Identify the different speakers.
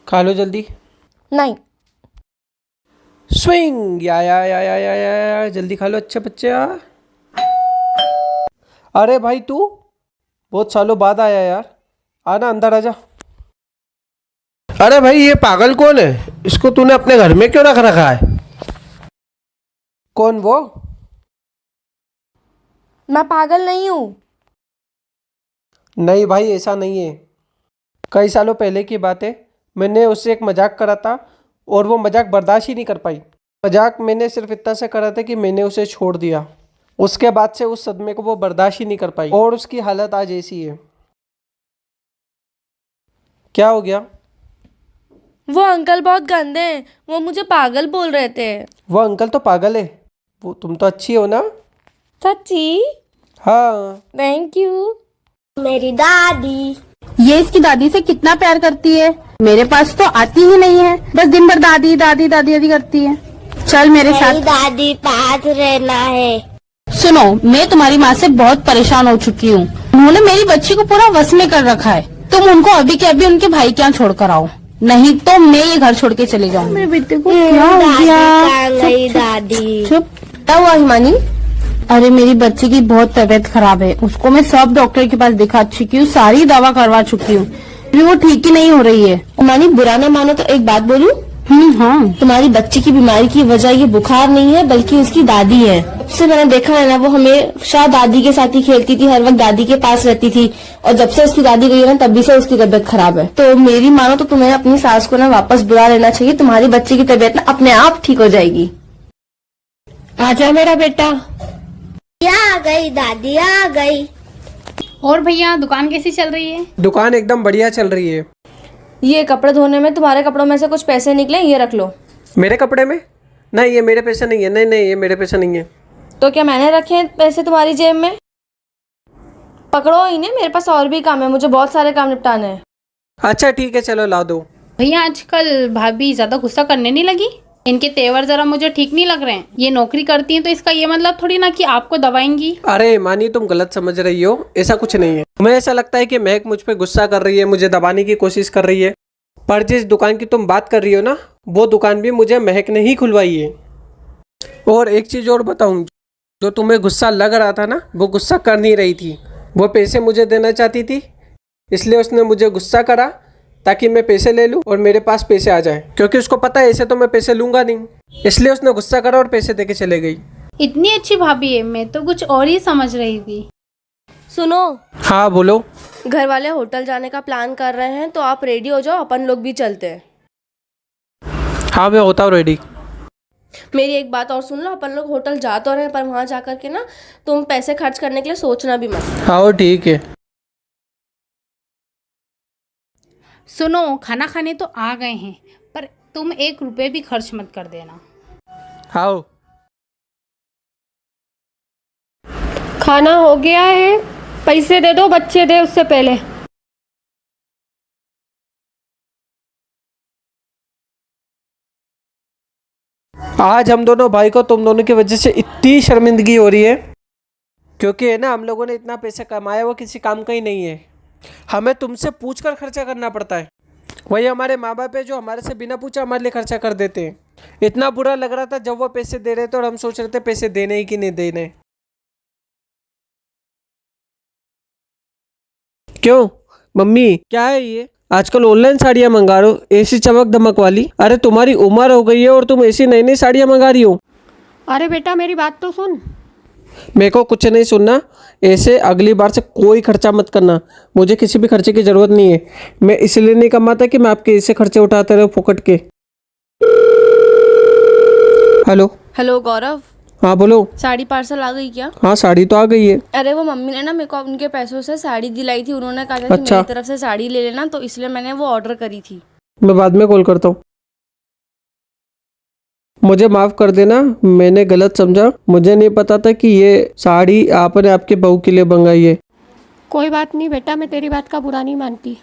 Speaker 1: खा लो जल्दी।
Speaker 2: नहीं।
Speaker 1: स्विंग या जल्दी खा लो अच्छे बच्चे। अरे भाई तू बहुत सालों बाद आया यार, आना अंदर आजा। अरे भाई ये पागल कौन है? इसको तूने अपने घर में क्यों रख रखा है? कौन वो?
Speaker 2: मैं पागल नहीं हूँ।
Speaker 1: नहीं भाई ऐसा नहीं है। कई सालों पहले की बात है, मैंने उससे एक मजाक करा था और वो मजाक बर्दाश्त ही नहीं कर पाई। मजाक मैंने सिर्फ इतना से करा था कि मैंने उसे छोड़ दिया। उसके बाद से उस सदमे को वो बर्दाश्त ही नहीं कर पाई और उसकी हालत आज ऐसी है। क्या हो गया?
Speaker 2: वो अंकल बहुत गंदे हैं, वो मुझे पागल बोल रहे थे।
Speaker 1: वो अंकल तो पागल है, वो तुम तो अच्छी हो ना।
Speaker 2: सच्ची?
Speaker 1: हाँ।
Speaker 2: Thank you.
Speaker 3: मेरी दादी,
Speaker 4: ये इसकी दादी से कितना प्यार करती है। मेरे पास तो आती ही नहीं है, बस दिन भर दादी दादी दादी दादी करती है। चल मेरे
Speaker 3: मेरी
Speaker 4: साथ।
Speaker 3: दादी पास रहना है।
Speaker 4: सुनो, मैं तुम्हारी माँ से बहुत परेशान हो चुकी हूँ। उन्होंने मेरी बच्ची को पूरा वश में कर रखा है। तुम उनको अभी के अभी उनके भाई के यहाँ छोड़ कर आओ, नहीं तो मैं ये घर छोड़ के चले जाऊँ। मेरे बेटे को क्या हो
Speaker 3: दादी
Speaker 4: गया?
Speaker 3: कहाँ गई दादी?
Speaker 4: चुप।
Speaker 2: क्या हुआ हिमानी?
Speaker 4: अरे मेरी बच्ची की बहुत तबीयत खराब है, उसको मैं सब डॉक्टर के पास दिखा चुकी हूँ, सारी दवा करवा चुकी हूँ, फिर वो ठीक ही नहीं हो रही है।
Speaker 2: हिमानी बुरा ना मानो तो एक बात बोलूं?
Speaker 4: हाँ।
Speaker 2: तुम्हारी बच्ची की बीमारी की वजह ये बुखार नहीं है बल्कि उसकी दादी है। जब से मैंने देखा है ना, वो हमेशा दादी के साथ ही खेलती थी, हर वक्त दादी के पास रहती थी, और जब से उसकी दादी गई है ना तभी से उसकी तबीयत खराब है। तो मेरी मानो तो तुम्हें अपनी सास को ना वापस बुला लेना चाहिए, तुम्हारी बच्ची की तबीयत ना अपने आप ठीक हो जाएगी। आजा मेरा बेटा।
Speaker 3: आ गई दादी, आ गई।
Speaker 5: और भैया दुकान कैसी चल रही है?
Speaker 1: दुकान एकदम बढ़िया चल रही है।
Speaker 2: ये कपड़े धोने में तुम्हारे कपड़ों में से कुछ पैसे निकले, ये रख लो।
Speaker 1: मेरे कपड़े में? नहीं ये मेरे पैसे नहीं है। नहीं नहीं ये मेरे पैसे नहीं है।
Speaker 2: तो क्या मैंने रखे हैं पैसे तुम्हारी जेब में? पकड़ो इन्हें, मेरे पास और भी काम है, मुझे बहुत सारे काम निपटाने हैं।
Speaker 1: अच्छा ठीक है चलो ला दो।
Speaker 5: भैया आजकल भाभी ज्यादा गुस्सा करने नहीं लगी? इनके तेवर जरा मुझे ठीक नहीं लग रहे हैं। ये नौकरी करती हैं तो इसका ये मतलब थोड़ी ना कि आपको दबाएंगी।
Speaker 1: अरे मानी तुम गलत समझ रही हो, ऐसा कुछ नहीं है। तुम्हें ऐसा लगता है कि महक मुझ पे गुस्सा कर रही है, मुझे दबाने की कोशिश कर रही है, पर जिस दुकान की तुम बात कर रही हो ना, वो दुकान भी मुझे महक ने ही खुलवाई है। और एक चीज़ और बताऊँ, जो तुम्हें गुस्सा लग रहा था ना, वो गुस्सा कर नहीं रही थी, वो पैसे मुझे देना चाहती थी, इसलिए उसने मुझे गुस्सा करा ताकि मैं पैसे ले लूं और मेरे पास पैसे आ जाए, क्योंकि उसको पता है ऐसे तो मैं पैसे लूंगा नहीं, इसलिए उसने गुस्सा करा और पैसे देके चले गई।
Speaker 5: इतनी अच्छी भाभी है, मैं तो कुछ और ही समझ रही थी।
Speaker 2: सुनो,
Speaker 1: हाँ बोलो।
Speaker 2: घर वाले होटल जाने का प्लान कर रहे हैं, तो आप रेडी हो जाओ, अपन लोग भी चलते हैं।
Speaker 1: हाँ मैं होता हूँ रेडी।
Speaker 2: मेरी एक बात और सुन लो, अपन लोग होटल जा तो रहे हैं, पर वहाँ जाकर के ना तुम पैसे खर्च करने के लिए सोचना भी मत।
Speaker 1: हाँ ठीक है।
Speaker 5: सुनो, खाना खाने तो आ गए हैं, पर तुम 1 रुपये भी खर्च मत कर देना।
Speaker 1: हाँ
Speaker 6: खाना हो गया है, पैसे दे दो, बच्चे दे उससे पहले।
Speaker 1: आज हम दोनों भाई को तुम दोनों की वजह से इतनी शर्मिंदगी हो रही है, क्योंकि है ना हम लोगों ने इतना पैसा कमाया वो किसी काम का ही नहीं है, हमें तुमसे पूछ कर खर्चा करना पड़ता है। वही हमारे माँ बाप है जो हमारे से बिना पूछा हमारे लिए खर्चा कर देते हैं। इतना बुरा लग रहा था जब वो पैसे दे रहे थे और हम सोच रहे थे पैसे देने ही कि नहीं देने। क्यों मम्मी क्या है ये? आजकल ऑनलाइन साड़ियाँ मंगा रहे हो, ऐसी चमक धमक वाली? अरे तुम्हारी उम्र हो गई है और तुम ऐसी नई नई साड़ियाँ मंगा रही हो।
Speaker 6: अरे बेटा मेरी बात तो सुन।
Speaker 1: मेरे को कुछ नहीं सुनना, ऐसे अगली बार से कोई खर्चा मत करना, मुझे किसी भी खर्चे की ज़रूरत नहीं है। मैं इसलिए नहीं कमाता कि मैं आपके ऐसे खर्चे उठाते रहो फुकट के। हेलो।
Speaker 2: हेलो गौरव।
Speaker 1: हाँ बोलो।
Speaker 2: साड़ी पार्सल आ गई क्या?
Speaker 1: हाँ साड़ी तो आ गई है।
Speaker 2: अरे वो मम्मी ने ना मेरे को उनके पैसों से साड़ी दिलाई थी, उन्होंने कहा था कि
Speaker 1: अच्छा।
Speaker 2: मेरी तरफ से साड़ी ले लेना, तो इसलिए मैंने वो ऑर्डर करी थी।
Speaker 1: मैं बाद में कॉल करता हूँ। मुझे माफ़ कर देना, मैंने गलत समझा, मुझे नहीं पता था कि ये साड़ी आपने आपके बहू के लिए मंगाई है।
Speaker 6: कोई बात नहीं बेटा, मैं तेरी बात का बुरा नहीं मानती।